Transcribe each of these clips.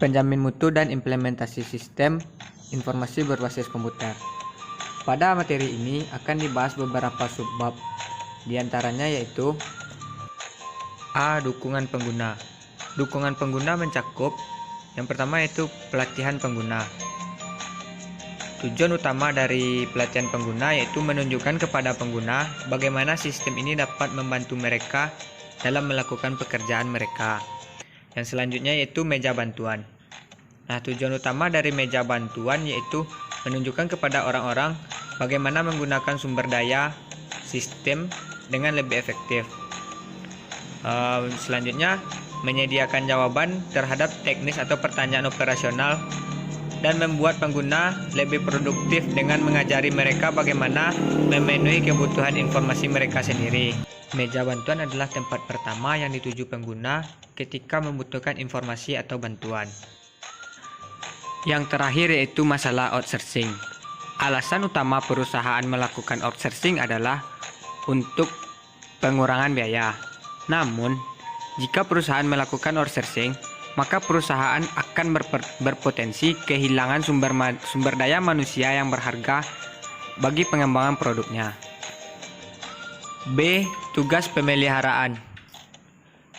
penjamin mutu dan implementasi sistem informasi berbasis komputer. Pada materi ini akan dibahas beberapa subbab, diantaranya yaitu A. Dukungan pengguna. Dukungan pengguna mencakup yang pertama yaitu pelatihan pengguna. Tujuan utama dari pelatihan pengguna yaitu menunjukkan kepada pengguna bagaimana sistem ini dapat membantu mereka dalam melakukan pekerjaan mereka. Yang selanjutnya yaitu meja bantuan. Nah, tujuan utama dari meja bantuan yaitu menunjukkan kepada orang-orang bagaimana menggunakan sumber daya sistem dengan lebih efektif. Selanjutnya, menyediakan jawaban terhadap teknis atau pertanyaan operasional dan membuat pengguna lebih produktif dengan mengajari mereka bagaimana memenuhi kebutuhan informasi mereka sendiri. Meja bantuan adalah tempat pertama yang dituju pengguna ketika membutuhkan informasi atau bantuan. Yang terakhir yaitu masalah outsourcing. Alasan utama perusahaan melakukan outsourcing adalah untuk pengurangan biaya. Namun, jika perusahaan melakukan outsourcing, maka perusahaan akan berpotensi kehilangan sumber daya manusia yang berharga bagi pengembangan produknya. B. Tugas pemeliharaan.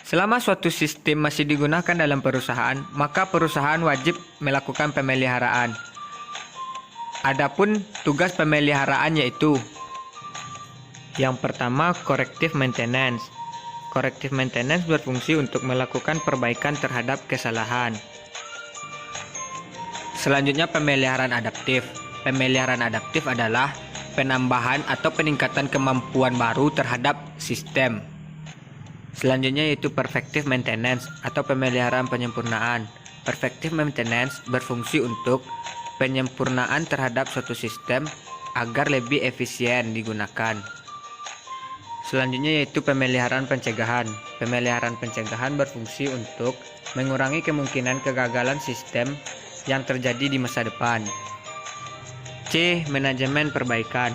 Selama suatu sistem masih digunakan dalam perusahaan, maka perusahaan wajib melakukan pemeliharaan. Adapun tugas pemeliharaan yaitu yang pertama, corrective maintenance. Corrective maintenance berfungsi untuk melakukan perbaikan terhadap kesalahan. Selanjutnya, pemeliharaan adaptif. Pemeliharaan adaptif adalah penambahan atau peningkatan kemampuan baru terhadap sistem. Selanjutnya yaitu perfective maintenance atau pemeliharaan penyempurnaan. Perfective maintenance berfungsi untuk penyempurnaan terhadap suatu sistem agar lebih efisien digunakan. Selanjutnya yaitu pemeliharaan pencegahan. Pemeliharaan pencegahan berfungsi untuk mengurangi kemungkinan kegagalan sistem yang terjadi di masa depan. C. Manajemen perbaikan.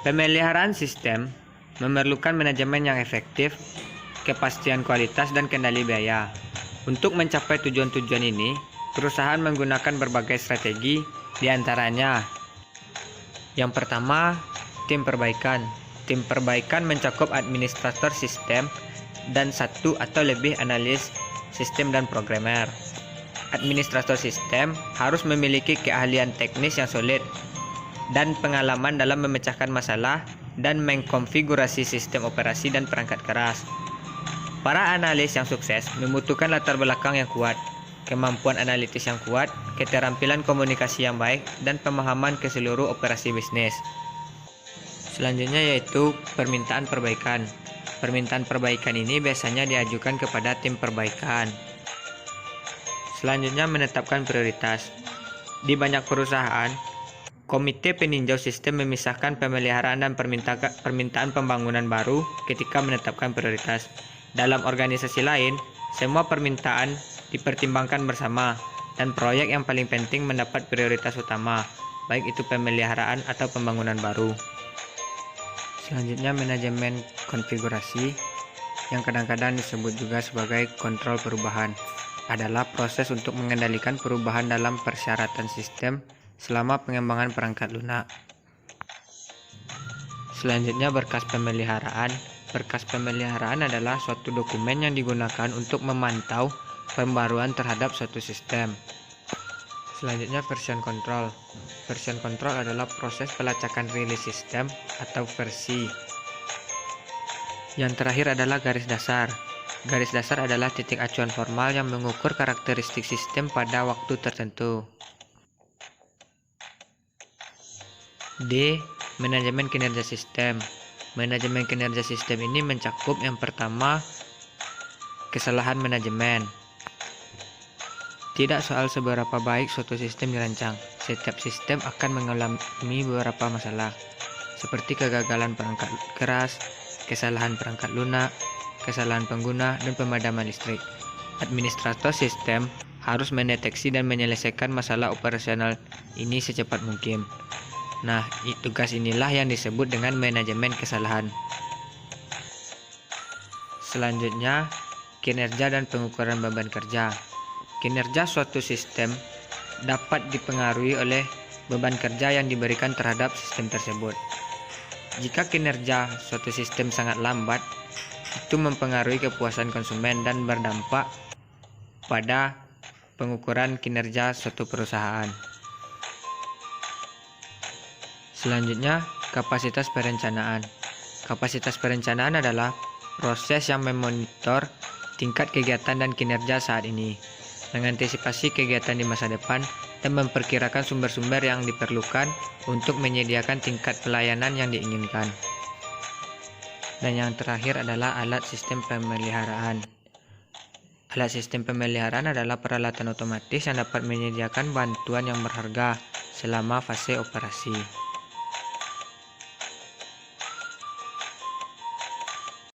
Pemeliharaan sistem memerlukan manajemen yang efektif, kepastian kualitas, dan kendali biaya. Untuk mencapai tujuan-tujuan ini, perusahaan menggunakan berbagai strategi, diantaranya yang pertama, tim perbaikan. Tim perbaikan mencakup administrator sistem dan satu atau lebih analis sistem dan programmer. Administrator sistem harus memiliki keahlian teknis yang solid dan pengalaman dalam memecahkan masalah dan mengkonfigurasi sistem operasi dan perangkat keras. Para analis yang sukses membutuhkan latar belakang yang kuat, kemampuan analitis yang kuat, keterampilan komunikasi yang baik, dan pemahaman ke seluruh operasi bisnis. Selanjutnya yaitu permintaan perbaikan. Permintaan perbaikan ini biasanya diajukan kepada tim perbaikan. Selanjutnya menetapkan prioritas. Di banyak perusahaan, komite peninjau sistem memisahkan pemeliharaan dan permintaan pembangunan baru ketika menetapkan prioritas. Dalam organisasi lain, semua permintaan dipertimbangkan bersama dan proyek yang paling penting mendapat prioritas utama, baik itu pemeliharaan atau pembangunan baru. Selanjutnya manajemen konfigurasi, yang kadang-kadang disebut juga sebagai kontrol perubahan, adalah proses untuk mengendalikan perubahan dalam persyaratan sistem selama pengembangan perangkat lunak. Selanjutnya berkas pemeliharaan. Berkas pemeliharaan adalah suatu dokumen yang digunakan untuk memantau pembaruan terhadap suatu sistem. Selanjutnya version control. Version control adalah proses pelacakan rilis sistem atau versi. Yang terakhir adalah garis dasar. Garis dasar adalah titik acuan formal yang mengukur karakteristik sistem pada waktu tertentu. D. Manajemen kinerja sistem. Manajemen kinerja sistem ini mencakup yang pertama, kesalahan manajemen. Tidak soal seberapa baik suatu sistem dirancang, setiap sistem akan mengalami beberapa masalah, seperti kegagalan perangkat keras, kesalahan perangkat lunak, kesalahan pengguna, dan pemadaman listrik. Administrator sistem harus mendeteksi dan menyelesaikan masalah operasional ini secepat mungkin. Nah, tugas inilah yang disebut dengan manajemen kesalahan. Selanjutnya, kinerja dan pengukuran beban kerja. Kinerja suatu sistem dapat dipengaruhi oleh beban kerja yang diberikan terhadap sistem tersebut. Jika kinerja suatu sistem sangat lambat, itu mempengaruhi kepuasan konsumen dan berdampak pada pengukuran kinerja suatu perusahaan. Selanjutnya, kapasitas perencanaan. Kapasitas perencanaan adalah proses yang memonitor tingkat kegiatan dan kinerja saat ini, mengantisipasi kegiatan di masa depan, dan memperkirakan sumber-sumber yang diperlukan untuk menyediakan tingkat pelayanan yang diinginkan. Dan yang terakhir adalah alat sistem pemeliharaan. Alat sistem pemeliharaan adalah peralatan otomatis yang dapat menyediakan bantuan yang berharga selama fase operasi.